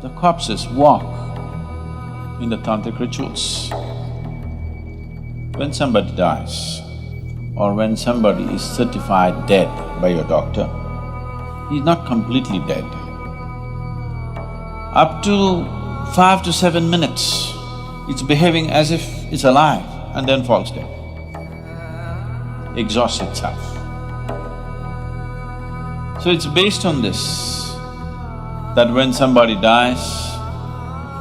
The corpses walk in the tantric rituals. When somebody dies or when somebody is certified dead by your doctor, he's not completely dead. Up to 5 to 7 minutes, it's behaving as if it's alive and then falls dead, exhausts itself. So it's based on this that when somebody dies,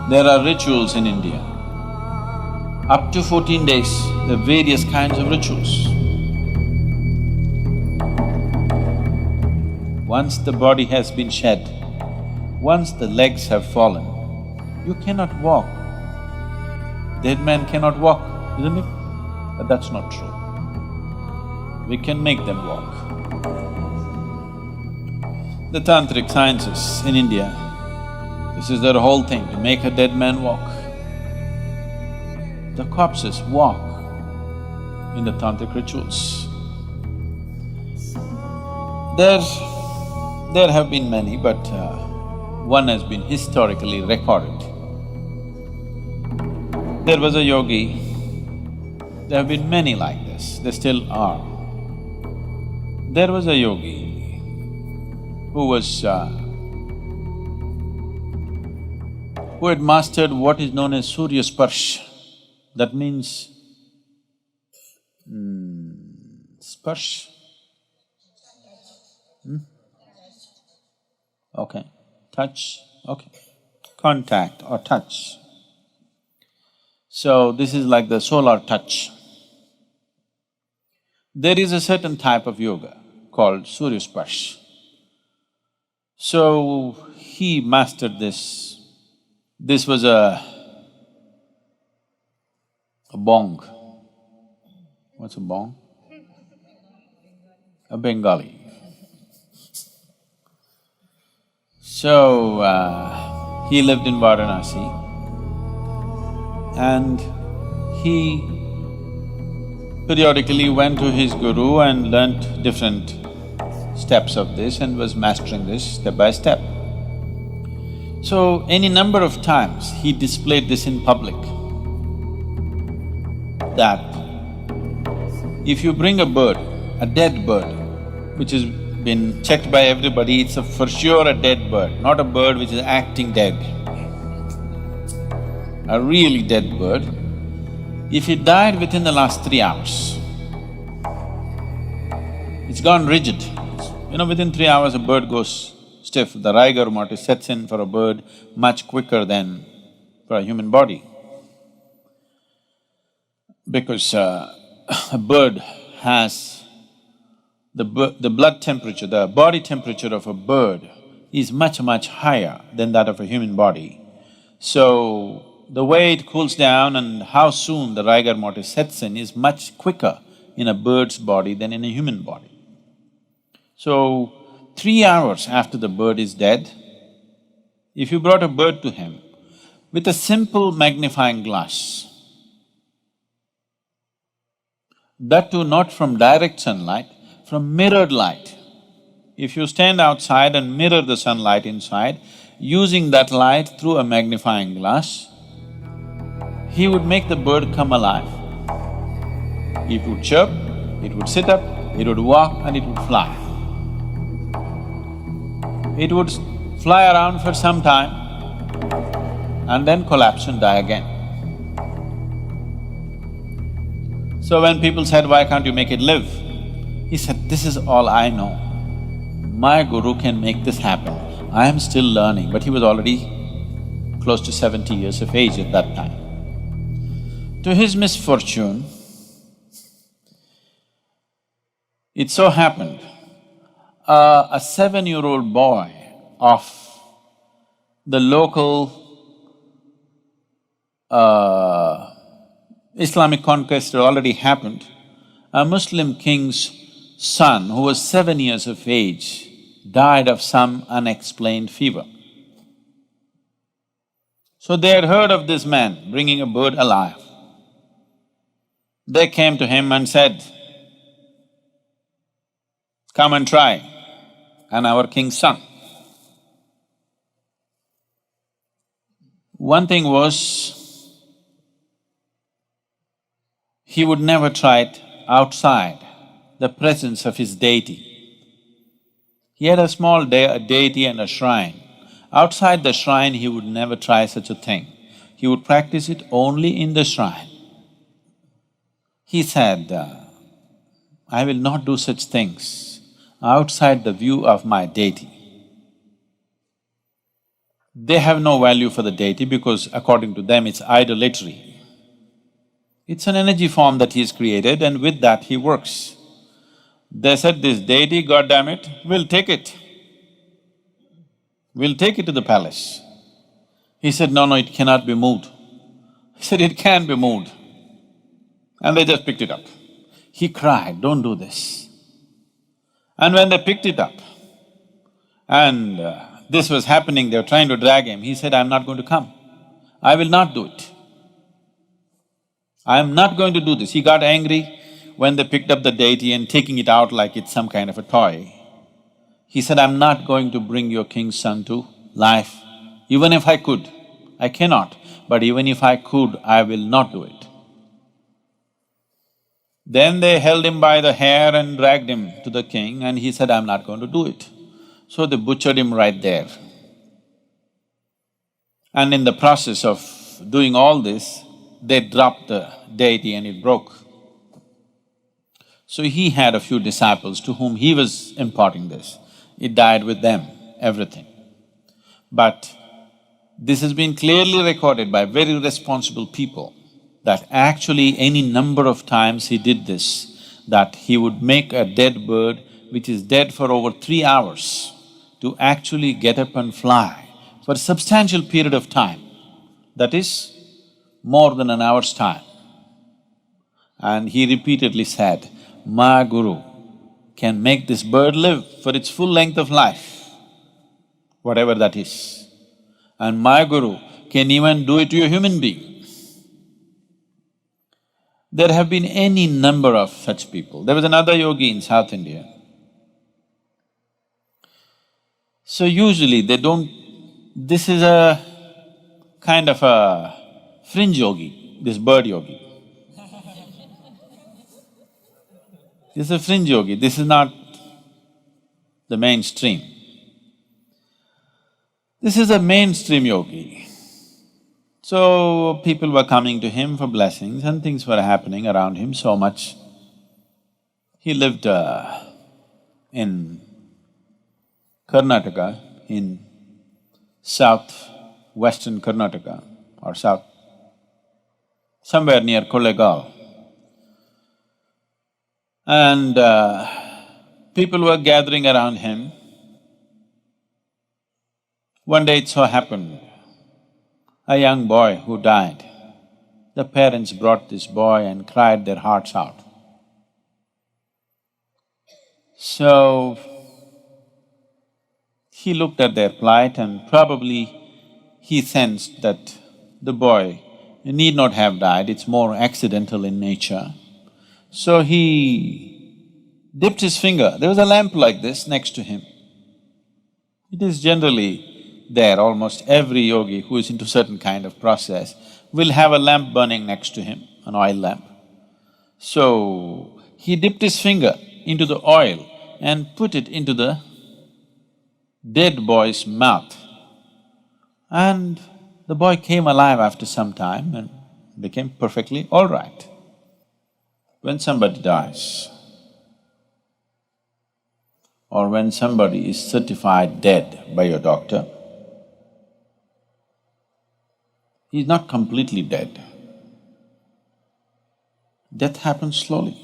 there are rituals in India. Up to 14 days, there are various kinds of rituals. Once the body has been shed, once the legs have fallen, you cannot walk. Dead man cannot walk, isn't it? But that's not true. We can make them walk. The tantric sciences in India, this is their whole thing, to make a dead man walk. The corpses walk in the tantric rituals. There have been many, but one has been historically recorded. There was a yogi, there have been many like this, there still are. There was a yogi who had mastered what is known as Surya Sparsh. That means… Sparsh? Okay, touch, okay. Contact or touch. So this is like the solar touch. There is a certain type of yoga called Surya Sparsh. So he mastered this. This was a bong. What's a bong? A Bengali. So, he lived in Varanasi and he periodically went to his guru and learnt different steps of this and was mastering this step by step. So, any number of times he displayed this in public, that if you bring a bird, a dead bird, which has been checked by everybody, it's for sure a dead bird, not a bird which is acting dead. A really dead bird, if it died within the last 3 hours, it's gone rigid. You know, within 3 hours a bird goes stiff. The rigor mortis sets in for a bird much quicker than for a human body. Because a bird has… the blood temperature, the body temperature of a bird is much, much higher than that of a human body. So, the way it cools down and how soon the rigor mortis sets in is much quicker in a bird's body than in a human body. So, 3 hours after the bird is dead, if you brought a bird to him with a simple magnifying glass, that too not from direct sunlight, from mirrored light. If you stand outside and mirror the sunlight inside, using that light through a magnifying glass, he would make the bird come alive. It would chirp, it would sit up, it would walk and it would fly. It would fly around for some time and then collapse and die again. So when people said, why can't you make it live? He said, this is all I know. My guru can make this happen. I am still learning, but he was already close to 70 years of age at that time. To his misfortune, it so happened, a 7-year-old boy of the local Islamic conquest had already happened. A Muslim king's son, who was 7 years of age, died of some unexplained fever. So they had heard of this man bringing a bird alive. They came to him and said, come and try, and our king's son. One thing was, he would never try it outside the presence of his deity. He had a small deity and a shrine. Outside the shrine, he would never try such a thing. He would practice it only in the shrine. He said, I will not do such things outside the view of my deity. They have no value for the deity because according to them it's idolatry. It's an energy form that he's created and with that he works. They said, this deity, God damn it, we'll take it. We'll take it to the palace. He said, no, it cannot be moved. He said, it can be moved. And they just picked it up. He cried, don't do this. And when they picked it up and this was happening, they were trying to drag him, he said, I'm not going to come. I will not do it. I am not going to do this. He got angry when they picked up the deity and taking it out like it's some kind of a toy. He said, I'm not going to bring your king's son to life. Even if I could, I cannot, but even if I could, I will not do it. Then they held him by the hair and dragged him to the king and he said, I'm not going to do it. So they butchered him right there. And in the process of doing all this, they dropped the deity and it broke. So he had a few disciples to whom he was imparting this. It died with them, everything. But this has been clearly recorded by very responsible people that actually any number of times he did this, that he would make a dead bird which is dead for over 3 hours to actually get up and fly for a substantial period of time, that is more than an hour's time. And he repeatedly said, my guru can make this bird live for its full length of life, whatever that is. And my guru can even do it to a human being. There have been any number of such people. There was another yogi in South India. So usually they don't… This is a kind of a fringe yogi, this bird yogi. This is a fringe yogi, this is not the mainstream. This is a mainstream yogi. So people were coming to him for blessings and things were happening around him so much. He lived in Karnataka, in south-western Karnataka or south… somewhere near Kollegal. And people were gathering around him. One day it so happened, a young boy who died. The parents brought this boy and cried their hearts out. So, he looked at their plight and probably he sensed that the boy need not have died, it's more accidental in nature. So he dipped his finger, there was a lamp like this next to him. It is generally there, almost every yogi who is into certain kind of process will have a lamp burning next to him, an oil lamp. So, he dipped his finger into the oil and put it into the dead boy's mouth. And the boy came alive after some time and became perfectly all right. When somebody dies, or when somebody is certified dead by your doctor, he's not completely dead. Death happens slowly.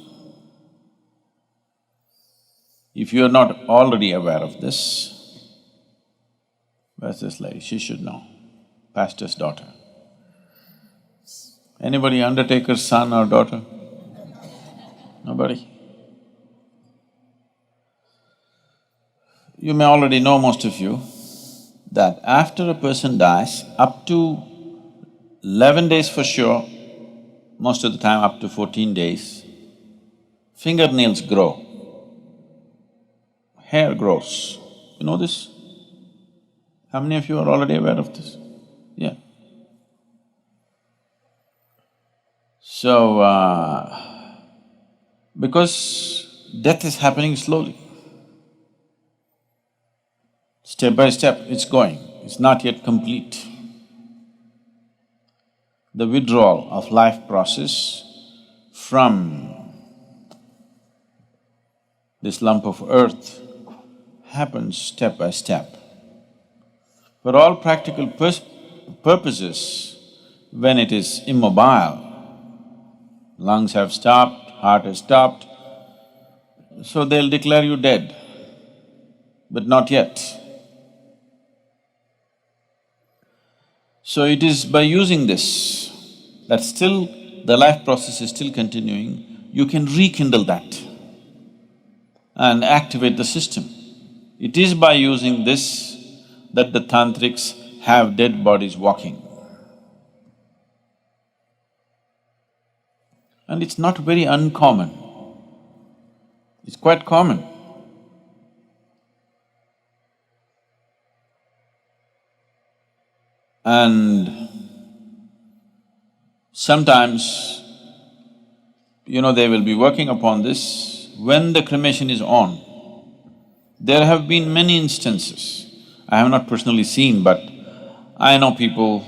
If you are not already aware of this, where's this lady? She should know, pastor's daughter. Anybody undertaker's son or daughter? Nobody? You may already know, most of you, that after a person dies, up to 11 days for sure, most of the time up to 14 days, fingernails grow, hair grows. You know this? How many of you are already aware of this? Yeah. So, because death is happening slowly, step by step it's going, it's not yet complete. The withdrawal of life process from this lump of earth happens step by step. For all practical purposes, when it is immobile, lungs have stopped, heart has stopped, so they'll declare you dead, but not yet. So it is by using this that still the life process is still continuing, you can rekindle that and activate the system. It is by using this that the Tantrics have dead bodies walking. And it's not very uncommon, it's quite common. And sometimes, they will be working upon this when the cremation is on. There have been many instances, I have not personally seen, but I know people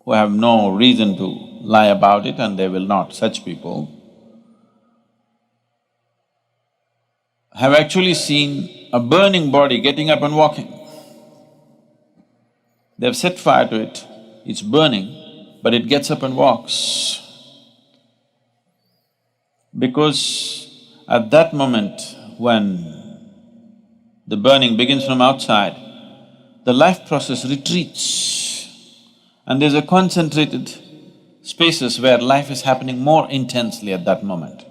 who have no reason to lie about it and they will not. Such people have actually seen a burning body getting up and walking. They've set fire to it, it's burning, but it gets up and walks. Because at that moment when the burning begins from outside, the life process retreats and there's a concentrated spaces where life is happening more intensely at that moment.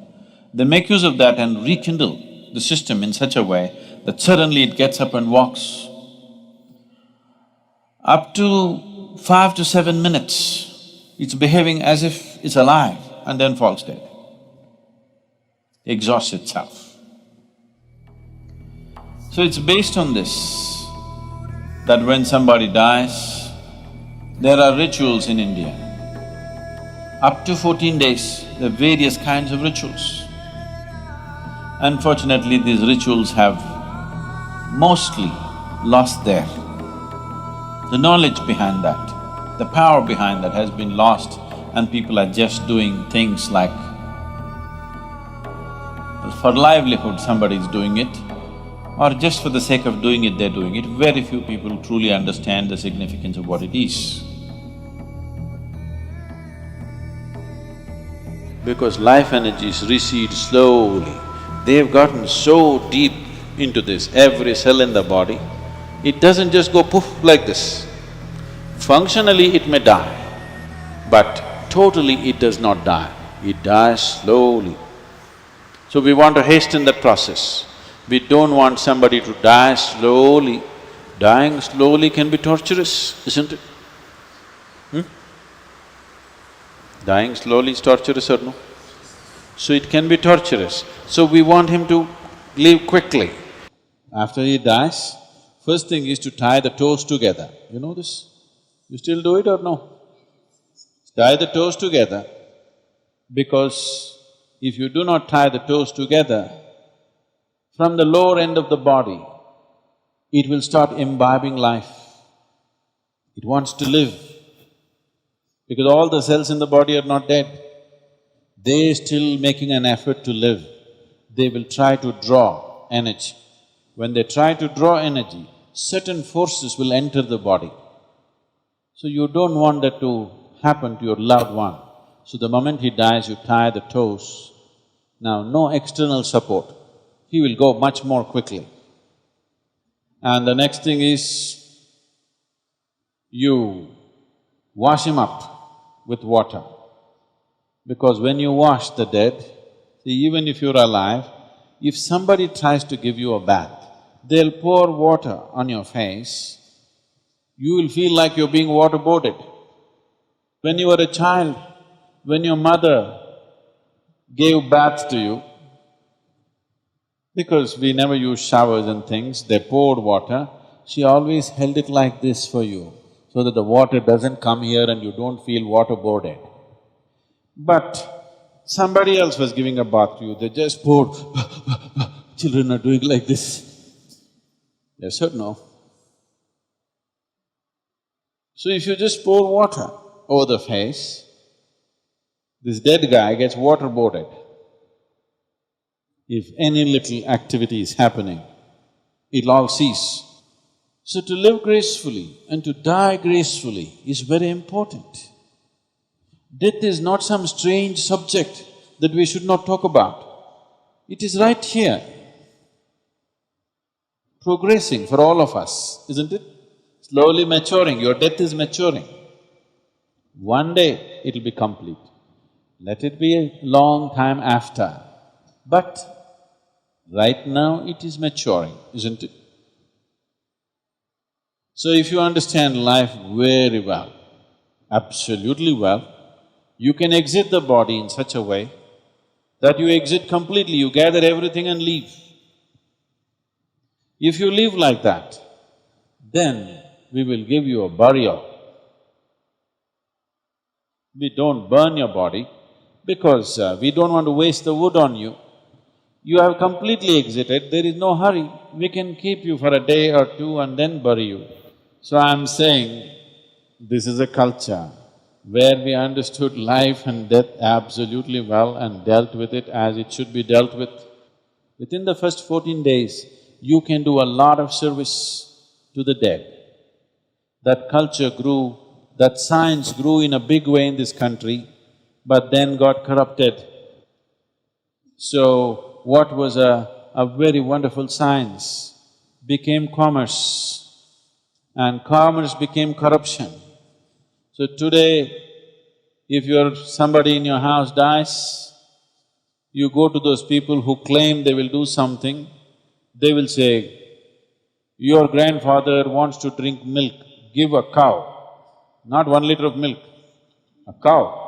They make use of that and rekindle the system in such a way that suddenly it gets up and walks. Up to 5 to 7 minutes, it's behaving as if it's alive and then falls dead, exhausts itself. So it's based on this that when somebody dies, there are rituals in India. Up to 14 days, there are various kinds of rituals. Unfortunately, these rituals have mostly lost the knowledge behind that, the power behind that has been lost, and people are just doing things like for livelihood somebody is doing it, or just for the sake of doing it, they're doing it. Very few people truly understand the significance of what it is. Because life energies recede slowly, they've gotten so deep into this, every cell in the body, it doesn't just go poof like this. Functionally it may die, but totally it does not die, it dies slowly. So we want to hasten that process. We don't want somebody to die slowly. Dying slowly can be torturous, isn't it? Dying slowly is torturous or no? So it can be torturous. So we want him to leave quickly. After he dies, first thing is to tie the toes together. You know this? You still do it or no? Tie the toes together, because if you do not tie the toes together, from the lower end of the body, it will start imbibing life. It wants to live, because all the cells in the body are not dead. They're still making an effort to live. They will try to draw energy. When they try to draw energy, certain forces will enter the body. So you don't want that to happen to your loved one. So the moment he dies, you tie the toes. Now, no external support, he will go much more quickly. And the next thing is, you wash him up with water. Because when you wash the dead, see, even if you're alive, if somebody tries to give you a bath, they'll pour water on your face, you will feel like you're being waterboarded. When you were a child, when your mother gave baths to you, because we never used showers and things, they poured water, she always held it like this for you, so that the water doesn't come here and you don't feel waterboarded. But somebody else was giving a bath to you, they just poured, children are doing like this. Yes or no? So if you just pour water over the face, this dead guy gets waterboarded. If any little activity is happening, it'll all cease. So to live gracefully and to die gracefully is very important. Death is not some strange subject that we should not talk about. It is right here, progressing for all of us, isn't it? Slowly maturing, your death is maturing. One day it'll be complete. Let it be a long time after, but right now it is maturing, isn't it? So if you understand life very well, absolutely well, you can exit the body in such a way that you exit completely, you gather everything and leave. If you live like that, then we will give you a burial. We don't burn your body because we don't want to waste the wood on you. You have completely exited, there is no hurry. We can keep you for a day or two and then bury you. So I'm saying, this is a culture where we understood life and death absolutely well and dealt with it as it should be dealt with. Within the first 14 days, you can do a lot of service to the dead. That culture grew, that science grew in a big way in this country, but then got corrupted. So, what was a very wonderful science became commerce, and commerce became corruption. So today, if somebody in your house dies, you go to those people who claim they will do something, they will say, your grandfather wants to drink milk, give a cow, not 1 liter of milk, a cow.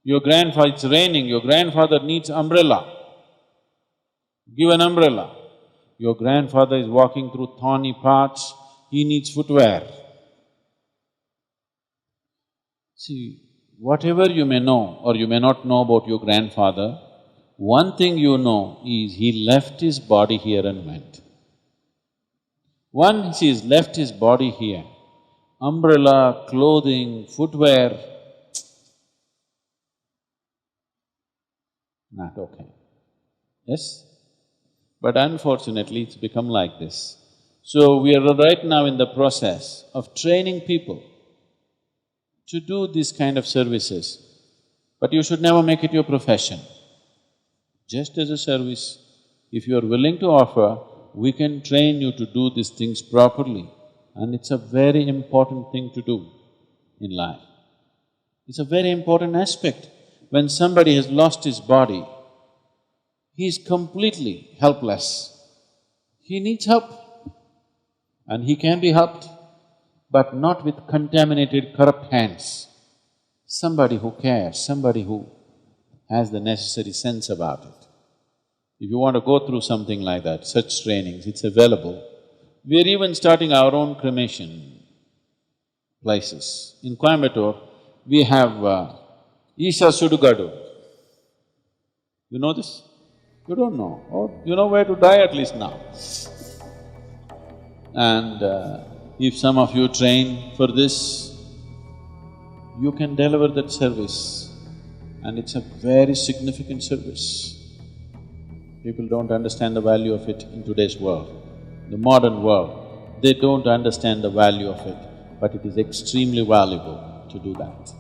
Your grandfather… it's raining, your grandfather needs umbrella, give an umbrella. Your grandfather is walking through thorny paths, he needs footwear. See, whatever you may know or you may not know about your grandfather, one thing you know is he left his body here and went. Once he's left his body here, umbrella, clothing, footwear, not okay. Yes? But unfortunately, it's become like this. So we are right now in the process of training people to do this kind of services, but you should never make it your profession. Just as a service, if you are willing to offer, we can train you to do these things properly, and it's a very important thing to do in life. It's a very important aspect. When somebody has lost his body, he is completely helpless. He needs help, and he can be helped, but not with contaminated, corrupt hands. Somebody who cares, somebody who has the necessary sense about it. If you want to go through something like that, such trainings, it's available. We're even starting our own cremation places. In Coimbatore, we have Isha Sudugadu. You know this? You don't know. Oh, you know where to die at least now. And if some of you train for this, you can deliver that service, and it's a very significant service. People don't understand the value of it in today's world, the modern world. They don't understand the value of it, but it is extremely valuable to do that.